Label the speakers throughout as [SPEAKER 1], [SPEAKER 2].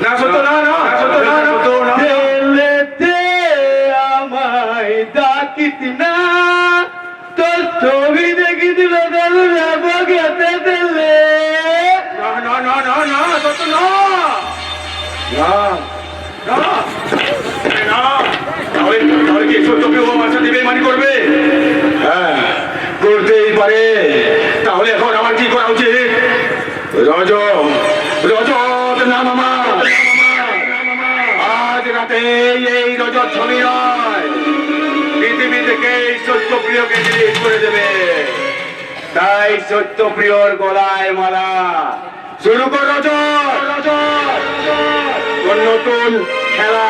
[SPEAKER 1] না সত্য না না সত্য না সত্য না
[SPEAKER 2] দিলেতে আমায় ডাকিত না তো ছবি দেখি দিল গেল বগেতে দিলে
[SPEAKER 1] না না না না না সত্য না না না না তাহলে তাহলে কি সত্য কেউ আমার সাথে বেইমানি করবে? হ্যাঁ করতেই পারে। তাহলে এখন আমার কি করা উচিত? রজত রজত নাম আমার, আজ রাতে এই রজত ছবি নয় পৃথিবী থেকে এই সত্যপ্রিয়কে ডিলিট করে দেবে। তাই সত্যপ্রিয়র গলায় মালা শুরু কর রজত, রজত তোর নতুন খেলা।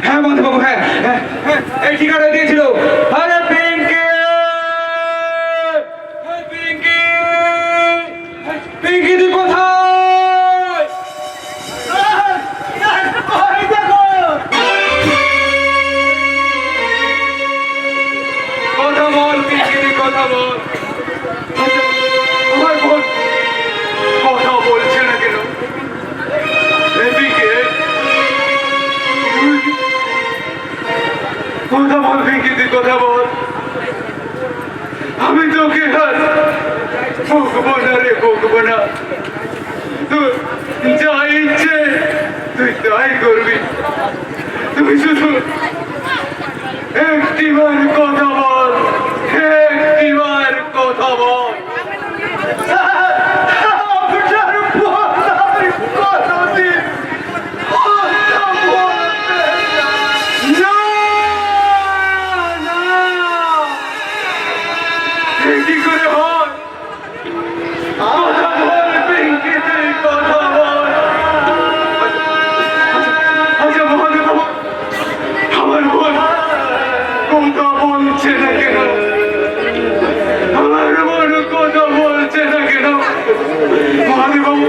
[SPEAKER 1] হ্যাঁ বন্ধুবাবু, হ্যাঁ হ্যাঁ হ্যাঁ এই ঠিকানা দিয়েছিল। আরে পিঙ্কি পিঙ্কি পিঙ্কি তুই কোথায়? কথা বল পিঙ্কি, কথা বল। আমার বোন কথা বলছে না কেন? কথা বল পিঙ্কি, তুই কথা বল। আমি তোকে আর বকবো না রে, বকবো না। তুই যা ইচ্ছে তুই তাই করবি। তুই শুধু একটিবার কথা বল, একটিবার কথা বল। কি করে হয়? কথা বল পিঙ্কি, তুই কথা বল। আচ্ছা মহাদেব, আমার বোন কথা বলছে না কেন? আমার বোন কথা বলছে না কেন? মহাদেব বাবু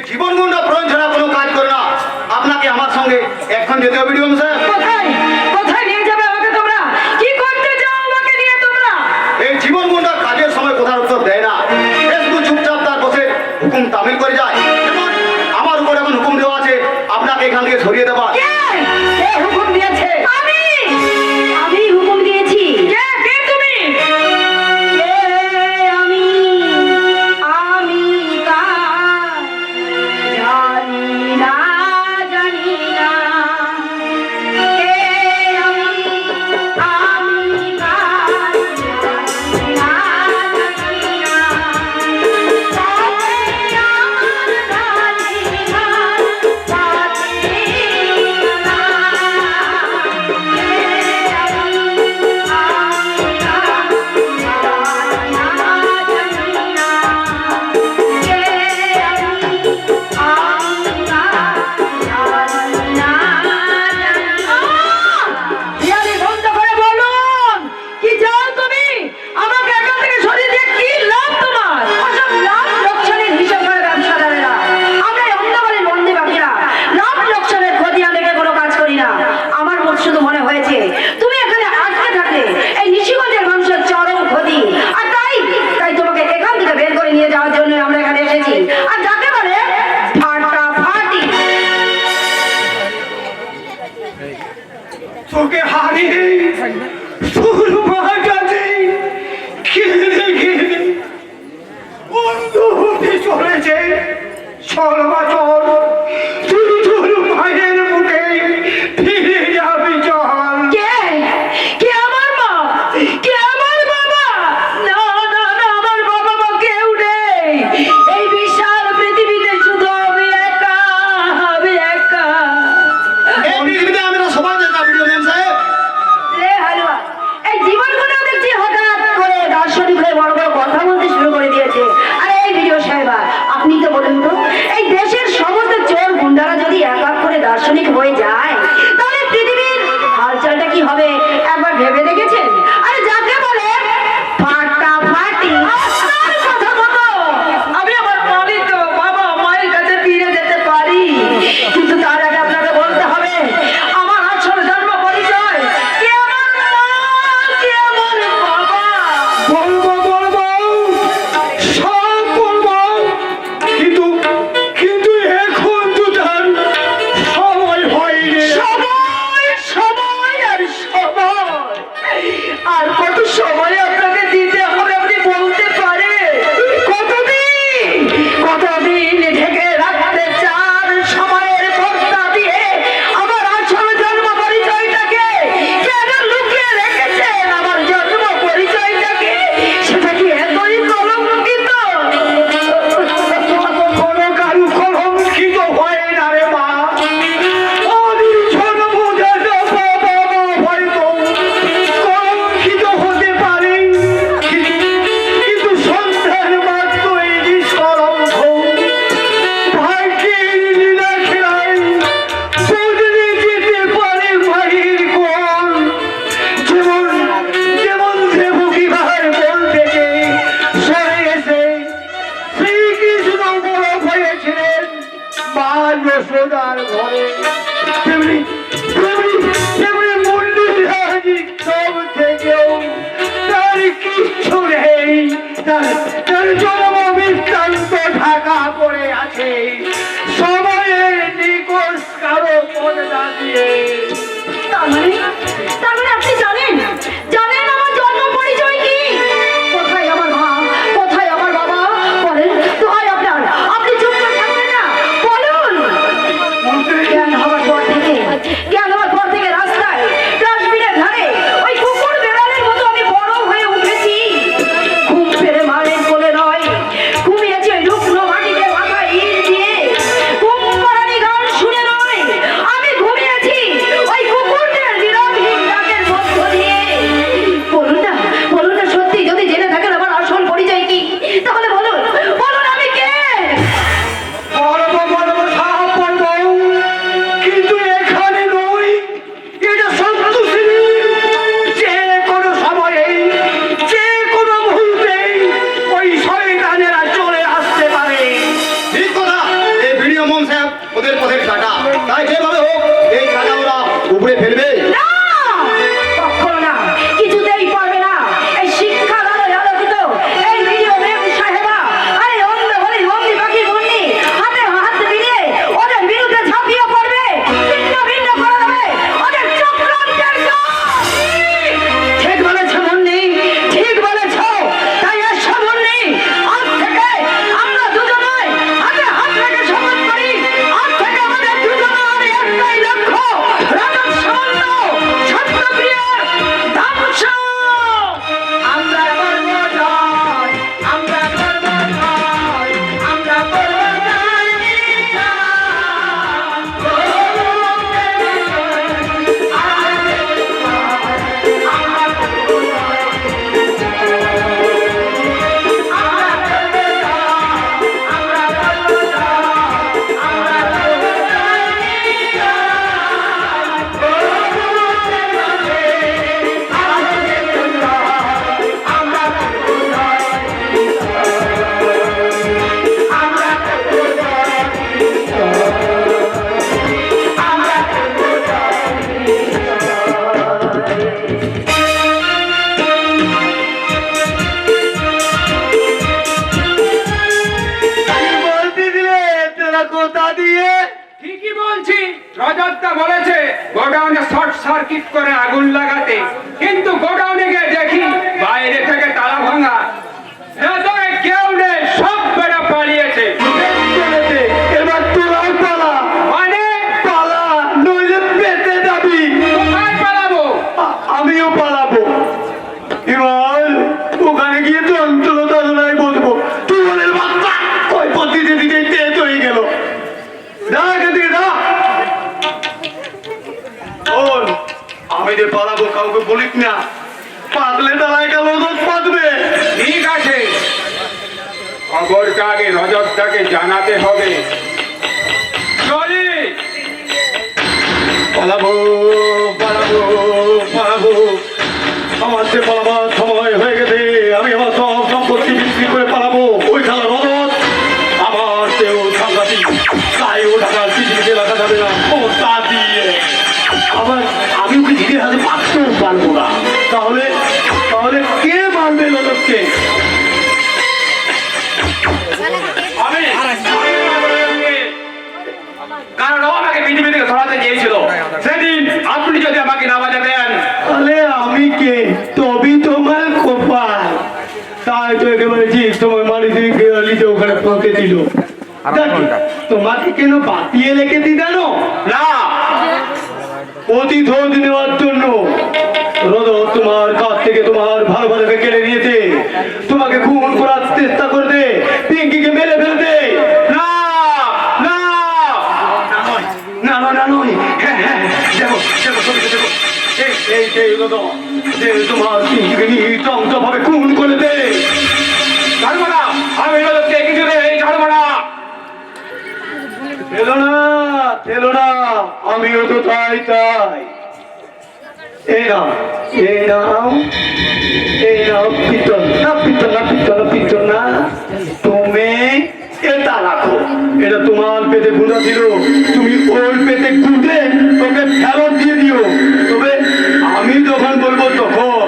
[SPEAKER 1] জীবন গুন্ডা প্রয়োজন ছাড়া কোনো কাজ করে না। আপনাকে আমার সঙ্গে এখন যেতে হবে। ভিডিও স্যার
[SPEAKER 3] কোথায় কোথায় নিয়ে যাবে আমাকে? তোমরা কি করতে চাও আমাকে নিয়ে? তোমরা
[SPEAKER 1] এই জীবন গুন্ডা কাজের সময় কথার উত্তর দেয় না, একটু চুপচাপ তার বসে হুকুম তামিল করে যায়। যেমন আমার উপর এখন হুকুম দেওয়া আছে আপনাকে এখান থেকে সরিয়ে দেওয়া।
[SPEAKER 3] কে হুকুম দিয়েছে? আমি আমি হুকুম দিয়েছি। কে কে তুমি? কে আমি আমি কার জানি না, জানি না। কে আমি আমি কার জানি না, জানি না। সাথে আমার ঢালি ঘর, সাথে
[SPEAKER 2] হতে চলেছে। চল মা চল, তুই তোর মায়ের বুকে ফিরে যাবি চল।
[SPEAKER 3] কে কে আমার মা, কে আমার বাবা? না না না, আমার বাবা মা কেউ নেই এই বিশাল পৃথিবীতে, শুধু আমি একা, আমি একা।
[SPEAKER 2] এই পৃথিবীতে আমরা সবাই একা ভিডিও ম্যাম সাহেব।
[SPEAKER 3] রে হালুয়া, এই জীবনগুলো দেখছি হঠাৎ করে দার্শনিক হয়ে বড় বড় কথা বলতে শুরু করে দিয়েছে। আরে এই ভিডিও সাহেবা, আপনি তো বলুন তো, এই দেশের সমস্ত চোর গুন্ডারা যদি এক এক করে দার্শনিক হয়ে যায়, তাহলে পৃথিবীর হালচালটা কি হবে একবার ভেবে দেখেছেন? আরে যাকে বলে ফাটাফাটি। আপনার কথা মতো আমি আমার পালিত বাবা মায়ের কাছে ফিরে যেতে পারি, কিন্তু তার আগে আপনাকে বলতে হবে আমার আসল জন্ম পরিচয়। কে আমার মা, কে আমার বাবা?
[SPEAKER 2] বলবো বলবো, সব বলবো, কিন্তু কিন্তু এখন তো তার সময় হয়নি।
[SPEAKER 3] সময় সময় আর সময়, আর কত সময় আপনাকে দিতে হবে আপনি বলতে পারেন? কতদিন কতদিন ঢেকে রাখতে চান সময়ের পর্দা দিয়ে আমার আসল জন্ম পরিচয়টাকে? কেন লুকিয়ে রেখেছেন আমার জন্ম পরিচয়টাকে? সেটা কি এতই কলঙ্কিত?
[SPEAKER 2] কোনো কারু কলঙ্কিত হয় না রে মা। আমি জন্মজাত বাবা মা হয়তো কলঙ্কিত হতে পারে, কিন্তু সন্তান মাত্রই নিষ্কলঙ্ক। ভাগ্যের লীলা খেলায় বদলে যেতে পারে মায়ের কোল। যেমন যেমন দেবকী ভাই বলতে যে সরে এসে শ্রীকৃষ্ণ বড় হয়েছিলেন মা যশোদার ঘরে, তেমনি তেমনি তেমনি মুন্ডিরাজি সব থেকেও তার কিচ্ছু নেই। তার জন্ম বৃত্তান্ত ঢাকা পড়ে আছে সময়ের নিকোষ কারো পর্দা দিয়ে।
[SPEAKER 3] তার মানে আপনি জানেন, জানেন আমার জন্ম পরিচয় কি? কোথায় আমার মা, কোথায় আমার বাবা? বলেন তো হয় আপনার, আপনি চুপ করে থাকবেন না, বলুন। জ্ঞান হওয়ার পর থেকে, জ্ঞান হওয়ার পর থেকে রাস্তায় ডাস্টবিনের ধারে ওই কুকুর বেড়ালের মতো আমি বড় হয়ে উঠেছি। ঘুম ফেরে মায়ের কোলে নয়, ঘুমিয়েছি ওই রুগ্ন মাটিতে মাথা ইট দিয়ে। ঘুম পাড়ানি গান শুনে নয়, আমি ঘুমিয়েছি ওই কুকুরদের বিরামহীন ডাকের মধ্য দিয়ে। বলুন না সত্যি, যদি জেনে থাকেন আমার আসল পরিচয় কি, তাহলে বলুন, বলুন আমি কে?
[SPEAKER 2] বলবো বলবো সব বলবো, কিন্তু এখানে নই। এটা সন্তোষী, যে কোনো সময়ে যে কোনো মুহূর্তে ওই শয়তানেরা চলে আসতে পারে।
[SPEAKER 4] ঠিক কথা। এই ভিডিও মম সাহেব ওদের পথের কাটা, তাই যেভাবে হোক এই কাটা ওরা উপরে ফেলবে।
[SPEAKER 3] না, কখনো না, কিছুতেই পারবে না। এই শিক্ষার আলোয় আলোকিত এই ভিডিও ম্যাম সাহেবা, আরে অন্ধ বলি বন্দি পাখি বন্দি, হাতে হাত মিলিয়ে ওদের বিরুদ্ধে ঝাঁপিয়ে পড়বে, ভিন্ন ভিন্ন করে দেবে ওদের চক্রান্তের কাজ। ঠিক বলেছ মুন্নি, ঠিক বলেছ। তাই এসো মুন্নি, আজ থেকে আমরা দুজনে হাতে হাত রেখে শপথ করি, আজ থেকে আমাদের দুজনের একটাই লক্ষ্য, রাজা সামন্ত ছত্রপ্রিয়ার ধ্বংস। আমরা করব জয়, আমরা করব জয়, আমরা করব জয় নিশান।
[SPEAKER 2] বলতে দিলে তোরা কোথা দিয়ে?
[SPEAKER 5] ঠিকই বলছি, রজতদা বলেছে গোডাউনে শর্ট সার্কিট করে আগুন লাগাতে, কিন্তু গোডাউনে গিয়ে দেখি বাইরে থেকে তালা ভাঙা, ভেতরে কেউ নেই, সব বেড়া পালিয়ে খবরটা আগে রজতটাকে জানাতে হবে। চলি।
[SPEAKER 2] পালাবো পালাবো পালাবো, আমার যে পালাবার সময় হয়ে গেছে। আমি আমার সব সম্পত্তি বিক্রি করে পালাবো। ওই খেলা রজত আমার কেউ সাংঘাতিক, তাই ও টাকা পৃথিবীতে রাখা যাবে না। ও তা দিয়ে আবার আমি ওকে ধীরে হাতে পারতেও পারবো না। তাহলে তাহলে কে মারবে রজতকে?
[SPEAKER 5] আমি কারণ ও আমাকে পৃথিবী থেকে সরাতে চেয়েছিল। সেদিন আপনি যদি আমাকে না বাজাবেন,
[SPEAKER 2] তাহলে আমি কে? তবে তোমার কপাল। তাই তো একেবারে ঠিক তোমার মালিকে আলিতে ওখানে পৌঁছে দিল। তোমাকে কেন বাতিয়ে রেখেছি জানো?
[SPEAKER 5] না
[SPEAKER 2] প্রতিশোধ নেওয়ার জন্য। রজত তোমার কাছ থেকে তোমার ভালোবাসাকে কেড়ে নিয়েছে, তোমাকে খুন করার চেষ্টা করবে, পিঙ্কিকে মেরে ফেলবে।
[SPEAKER 5] না না
[SPEAKER 2] না না না নয়, হ্যাঁ হ্যাঁ দেখো দেখো ছবিতে দেখো, এই রজত যে তোমার পিঙ্কিকে নিয়ে ধ্বংসভাবে খুন করে দে।
[SPEAKER 5] ছাড়বো না, আমি রজতকে কিছুতেই ছাড়বো না।
[SPEAKER 2] এলো না, আমিও তো তাই চাই। এই নাও পিতল না, তুমি এটা রাখো। এটা তোমার পেটে গুঁড়া ছিল, তুমি ওর পেটে গুঁড়ে ওকে ফেরত দিয়ে দিও। তবে আমি যখন বলবো তখন।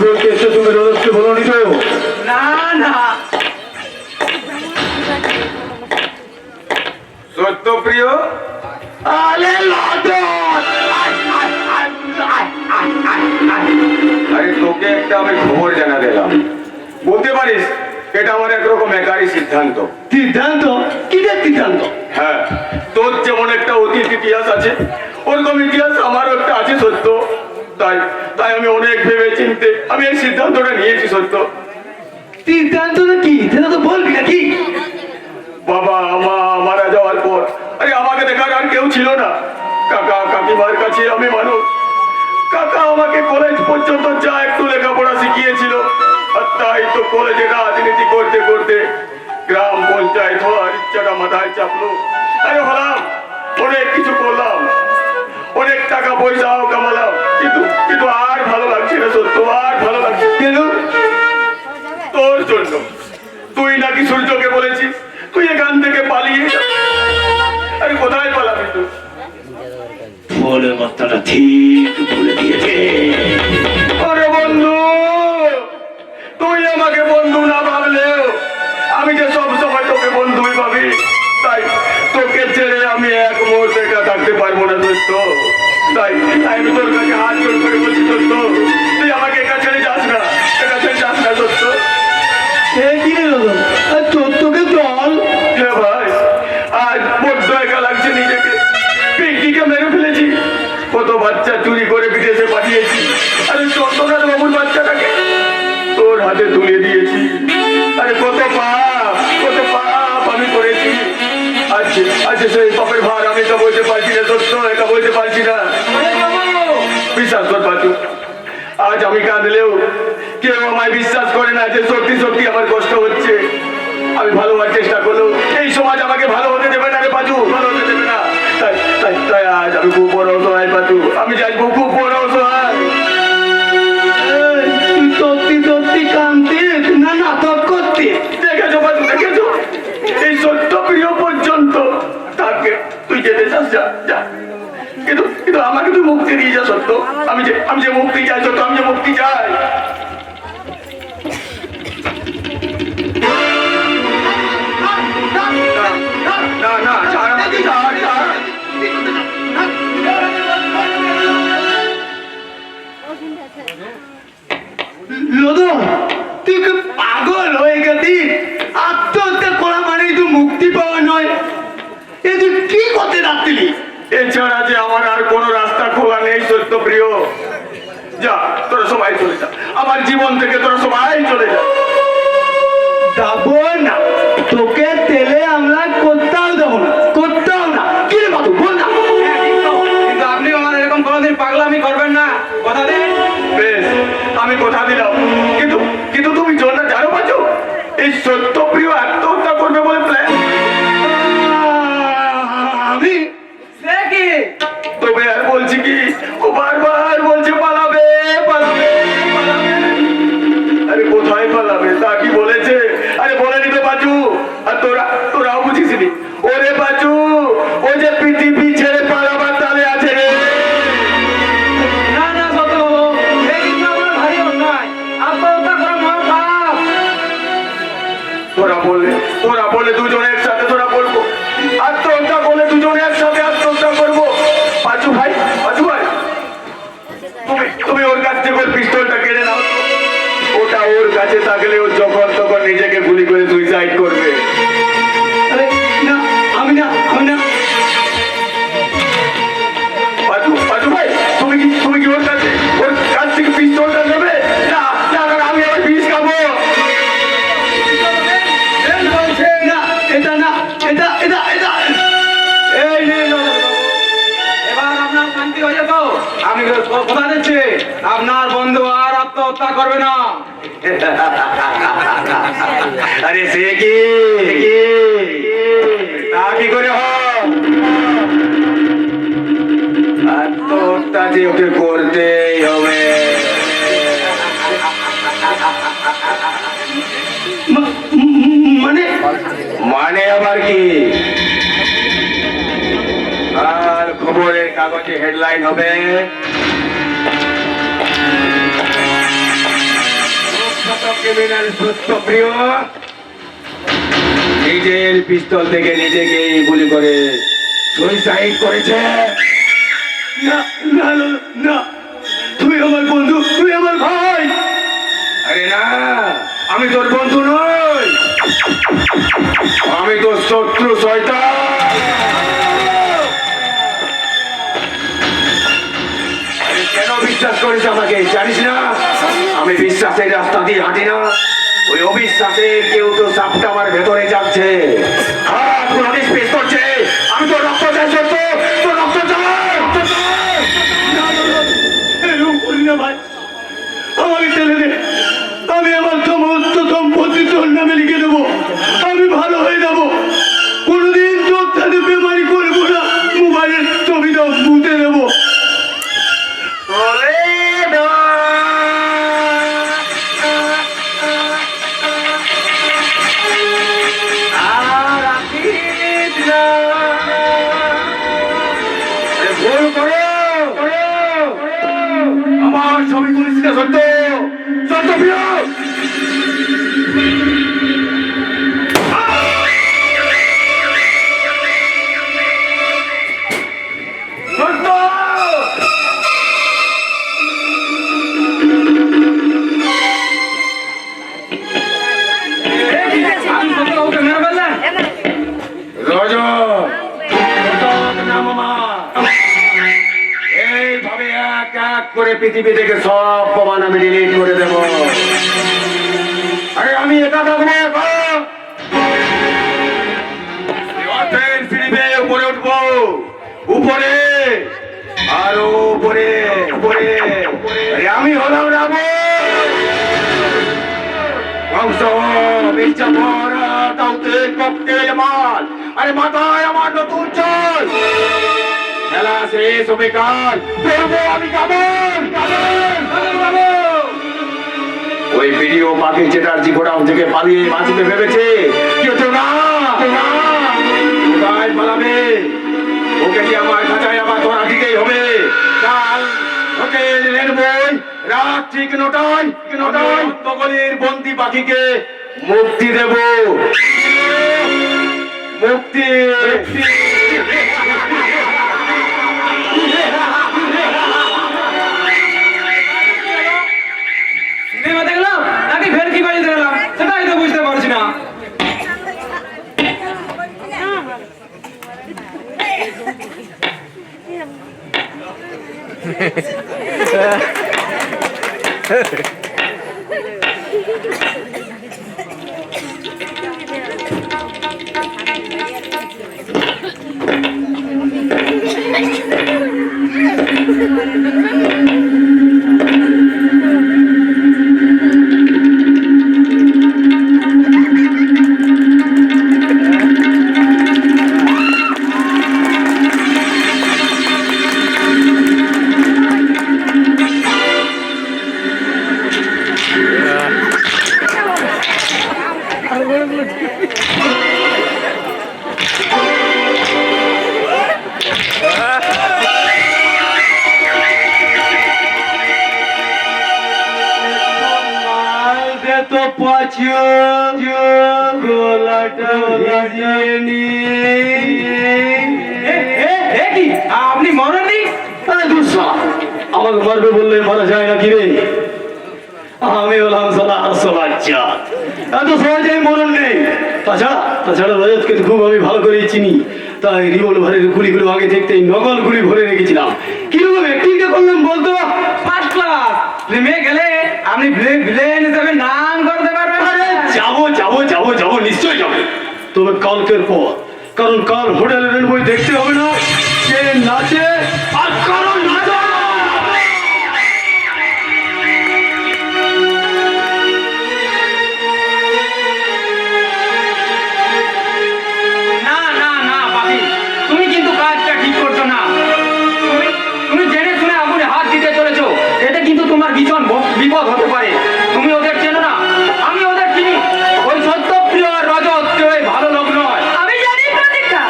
[SPEAKER 2] বলতে এসে তুমি রজতকে বলো নি তো?
[SPEAKER 5] না না সত্যপ্রিয়,
[SPEAKER 2] আরে
[SPEAKER 1] আরে তোকে একটা আমি খবর জানা দিলাম, বলতে পারিস এটা আমার একরকম একারই সিদ্ধান্ত।
[SPEAKER 2] সিদ্ধান্ত? কিসের সিদ্ধান্ত?
[SPEAKER 1] হ্যাঁ, তোর যেমন একটা অতীত ইতিহাস আছে, ওরকম ইতিহাস আমারও একটা আছে সত্য। তাই তাই আমি অনেক ভেবে চিনতে আমি এই সিদ্ধান্তটা নিয়েছি সত্য।
[SPEAKER 2] সিদ্ধান্তটা কি সেটা তো বলবি নাকি?
[SPEAKER 1] বাবা মা মারা যাওয়ার পর আরে আমাকে দেখার আর কেউ ছিল না। কাকা কাকিমার কাছে আমি মানুষ। কাকা আমাকে কলেজ পর্যন্ত যা একটু লেখাপড়া শিখিয়েছিল, আর তাই তো কলেজে রাজনীতি করতে করতে গ্রাম পঞ্চায়েত হওয়ার ইচ্ছাটা মাথায় চাপলো। আরে হলাম, অনেক কিছু করলাম, অনেক টাকা পয়সাও কামালাম, কিন্তু আর ভালো লাগছে না সত্য, আর ভালো লাগছে
[SPEAKER 2] কেন?
[SPEAKER 1] তোর জন্য। তুই নাকি সূর্যকে বলেছিস তুই এখান থেকে পালিয়ে যা। আরে কোথায় পালাবি তুই?
[SPEAKER 2] বলে কথাটা ঠিক বলে দিয়েছে।
[SPEAKER 1] আরে বন্ধু, তুই আমাকে বন্ধু না ভাবলেও আমি যে সব সময় তোকে বন্ধুই ভাবি। তাই তোকে ছেড়ে আমি এক মুহূর্তে একা থাকতে পারবো না দোস্ত। তাই আমি তোর কাছে হাত জোর করে বলছি দোস্ত, তুই আমাকে একা ছেড়ে যাস না, একা ছেড়ে যাস না দোস্ত।
[SPEAKER 2] কি রে রজত, তোকে চল।
[SPEAKER 1] হ্যাঁ ভাই, আজ বড্ড একা লাগছে নিজেকে। পিঙ্কিকে মেরে ফেলেছি, কত বাচ্চা চুরি করে বিদেশে পাঠিয়েছি, আরে চন্দ্রনাথ বাবুর বাচ্চাটাকে তোর হাতে তুলে দিয়েছি। আরে কত পাপ আমি করেছি। আজকে সেই পাপের ভার আমি তো বলতে পারছি না দোস্ত, এটা বলতে পারছি না। বিশ্বাস কর পাচু, আজ আমি কাঁদলেও কেউ আমায় বিশ্বাস করে না যে সত্যি সত্যি আমার কষ্ট হচ্ছে। আমি ভালো হওয়ার চেষ্টা করলেও এই সমাজ আমাকে ভালো হতে দেবে না রে পাচু, ভালো হতে দেবে না। তাই আজ আমি খুব বড় অসহায় পাচু, আমি জানবো খুব বড় অসহায়।
[SPEAKER 2] তুই সত্যি কাঁদতিস না নাটক করতিস?
[SPEAKER 1] দেখেছো পাচু, দেখেছো এই সত্য প্রিয় পর্যন্ত তাকে তুই যেতে চাস যা যা, কিন্তু আমাকে তুই মুক্তি দিয়ে যা সত্য। আমি যে মুক্তি চাই সত্য, আমি যে মুক্তি চাই। না ছাড় আমাকে, ছাড়।
[SPEAKER 2] রজত, তুই কি পাগল হয়ে গেছিস? আত্মহত্যা করা মানেই তো মুক্তি পাওয়া নয়। এ তুই কি করতে যাচ্ছিলি?
[SPEAKER 1] এছাড়া যে আমার আর কোনো রাস্তা খোলা নেই সত্য প্রিয়। যা, তোরা সবাই চলে যা, আমার জীবন থেকে তোরা সবাই চলে যা।
[SPEAKER 2] যাবো না, তোকে তেলে আমরা কোথাও যাবো না, কোথাও না। কি রে বাবু বল না।
[SPEAKER 5] কিন্তু আপনি আমার এরকম কোনোদিন পাগলামি করবেন না, কথা দেন।
[SPEAKER 1] তুমি ওর কাছ থেকে ওর পিস্তলটা কেড়ে নাও তো। ওটা ওর কাছে থাকলে ও যখন তখন নিজেকে গুলি করে সুইসাইড করবে।
[SPEAKER 2] আরে না, আমি না।
[SPEAKER 1] পাঁচু ভাই, তুমি কি ওর কাছ থেকে পিস্তলটা নেবে? না না না, আমি আবার বিষ খাবো।
[SPEAKER 2] না, এটা না, এটা এই নে, এবার আপনার শান্তি হয়ে যেত। আমি কথা দিচ্ছি আপনার বন্ধু আর আত্মহত্যা করবে না।
[SPEAKER 1] আরে সে কি তা কি করে হয়? আত্মহত্যা যে ওকে করতেই হবে। মানে আবার কি? আর খবরের কাগজে হেডলাইন হবে, ক্রিমিনাল সত্যপ্রিয় নিজের পিস্তল থেকে নিজেকে গুলি করে সুইসাইড করেছে।
[SPEAKER 2] না না না, তুই আমার বন্ধু, তুই আমার ভাই।
[SPEAKER 1] আরে না, আমি তোর বন্ধু নই, আমি তোর শত্রু শয়তান। আরে কেন বিশ্বাস করিস আমাকে জানিস না? আমি বিশ্বাসের রাস্তা দিয়ে হাঁটি না। ওই অবিশ্বাসের কেউ তো সাপটা আমার ভেতরে যাচ্ছে, হাত পুরো স্পেস করছে। আমি তো রক্ত চাই, তোর রক্ত চাই।
[SPEAKER 2] এরকম করি না ভাই, আমাকে ছেড়ে দে। আমি আমার সমস্ত সম্পত্তি তোর নামে লিখে দেবো। আমি ভালো হয়ে যাবো, কোনোদিন তোর সাথে বেমারি করবো না। মোবাইলের ছবিটা মুছে দেবো।
[SPEAKER 1] আমার ছবি তুলিস না সত্য, সত্য প্রিয়। সত্য এইভাবে এক এক করে পৃথিবী থেকে সব প্রমাণ আমি ডিলিট করে দেব। আরে আমি এটা থাকবো, সিঁড়ি উপরে উঠবো, উপরে আরো উপরে উপরে। আরে আমি হলাম রাবণ, ধ্বংস মির্জাফর তাওতে ককটেল মাল। আরে মাথায় আমার নতুন চল, খেলা শেষ হবে কাল, করবো আমি কামন। ওই ভিডিও পাখি চ্যাটার্জি গোডাউন থেকে পালিয়ে বাঁচতে ভেবেছে, কিন্তু না, কোথায় পালাবে? ওকে যে আমার খাঁচায় আবার ধরা দিতেই হবে। কাল হোটেল রেলবই রাত ঠিক নটায় বগলের বন্দি পাখিকে মুক্তি দেব, মুক্তি।
[SPEAKER 5] সিনেমা দেখলাম নাকি ফের কি বাড়িতে গেলাম সেটাই তো বুঝতে পারছি না।
[SPEAKER 2] তো পাঁচিও গোলাটা ভিজিয়ে নিয়ে
[SPEAKER 5] কি আপনি মরেননি?
[SPEAKER 2] আরে দুঃসা, আমাকে মারবে বললে মারা যায় না কিরে? আমি হলাম সালা আসল বাচ্চা, এত সহজে মরণ নেই। তাছাড়া রজতকে খুব আমি ভালো করে চিনি, তাই রিভলভারের গুলিগুলো আগে দেখতেই নকল গুলি ভরে রেখেছিলাম। কিরকম অ্যাক্টিংটা করলাম বলতো?
[SPEAKER 5] First class. প্রেমে গেলে আপনি ভিলেন হিসেবে নাম করতে পারবেন।
[SPEAKER 2] আরে যাবো নিশ্চয়ই যাবো, তবে কালকের পর। কারণ কাল হোটেলের বই দেখতে হবে না কে নাচে আর কারণ নাচে।
[SPEAKER 5] না না না পাপি, তুমি কিন্তু কাজটা ঠিক করছো না। তুমি জেনে শুনে আগুনে হাত দিতে চলেছো, এতে কিন্তু তোমার ভীষণ বিপদ হতে পারে। তুমি ওদের চেনো না, আমি ওদের চিনি। ওই সত্যপ্রিয় আর রজত কেউ ভালো লোক নয়।
[SPEAKER 3] আমি জানি প্রতীক্ষা,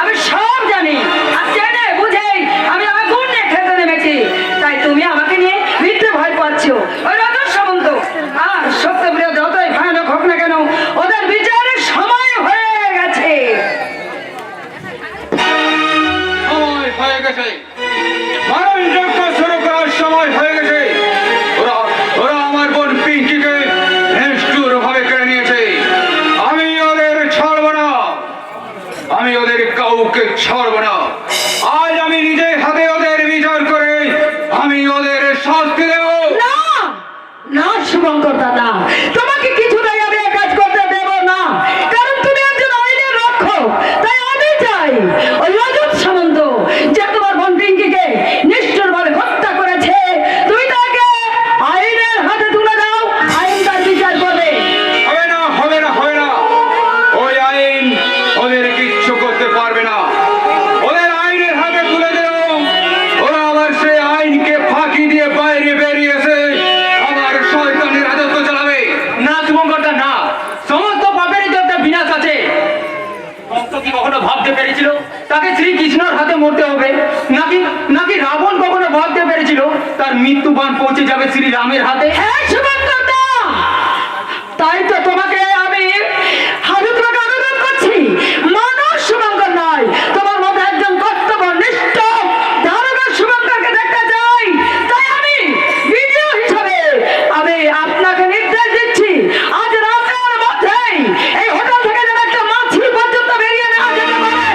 [SPEAKER 3] আমি সব জানি। আর জেনে বুঝেই আমি আগুন নিয়ে খেতে নেমেছি। তাই তুমি আমাকে নিয়ে মিথ্যে ভয় পাচ্ছ। ওই রজত সামন্ত আর সত্যপ্রিয় যতই ভয়ানক হোক না কেন, ওদের বিচারের সময় হয়ে গেছে।
[SPEAKER 5] সময় হয়ে গেছে, মারণ যজ্ঞ শুরু করার সময় হয়ে গেছে। ওরা আমার বোন পিঙ্কিকে নিষ্ঠুর ভাবে কেড়ে নিয়েছে। আমি ওদের ছাড়বো না, আমি ওদের কাউকে ছাড়বো না। আজ আমি নিজের হাতে ওদের বিচার করে আমি ওদের শাস্তি দেব।
[SPEAKER 3] না না শুভঙ্কর দাদা, তোমাকে কিছুতেই আমি এ কাজ করতে দেব না। কারণ তুমি একজন আইনের রক্ষক। তাই আমি চাই ওই রজত সামন্ত যে তোমার বোন পিঙ্কিকে নিষ্ঠুরভাবে হত্যা করেছে, তুমি তাকে আইনের হাতে তুলে দাও। আইন তার বিচার করবে।
[SPEAKER 5] হবে না। ওই আইন ওদের কিচ্ছু করতে পারবে না। ওদের আইনের হাতে তুলে দিল, ওরা আবার সেই আইনকে ফাঁকি দিয়ে বাইরে বেরিয়েছে আবার শয়তানের রাজত্ব চালাবে। না শুভঙ্করদা, না, সমস্ত পাপেরই তো একটা বিনাশ আছে। কংস কি কখনো ভাবতে পেরেছিল তাকে শ্রীকৃষ্ণর হাতে মরতে হবে? নাকি রাবণ কখনো ভাবতে পেরেছিল তার মৃত্যুবান পৌঁছে যাবে শ্রী রামের হাতে?
[SPEAKER 3] হ্যাঁ শুভঙ্কর দা, তাই তো তোমাকে আমি তোমাকে অনুরোধ করছি, মানুষ শুভঙ্কর নয়, তোমার মধ্যে একজন কর্তব্যনিষ্ঠ দারোগা শুভঙ্করকে দেখতে চাই। তাই আমি ভিডিও হিসাবে আমি আপনাকে নির্দেশ দিচ্ছি, আজ রাতের মধ্যেই এই হোটেল থেকে যেন একটা মাছি পর্যন্ত বেরিয়ে নেওয়া যেতে পারে।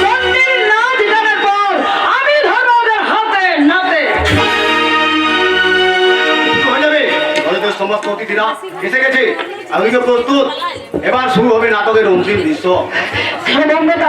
[SPEAKER 3] মন্দির নাচ গানের পর আমি ধরবো ওদের হাতে নাতে।
[SPEAKER 4] হয়ে যাবে। রজতের সমস্ত অতিথিরা এসে গেছে, আমি তো প্রস্তুত। এবার শুরু হবে নাটকের অন্তিম দৃশ্য।
[SPEAKER 3] শুভঙ্কর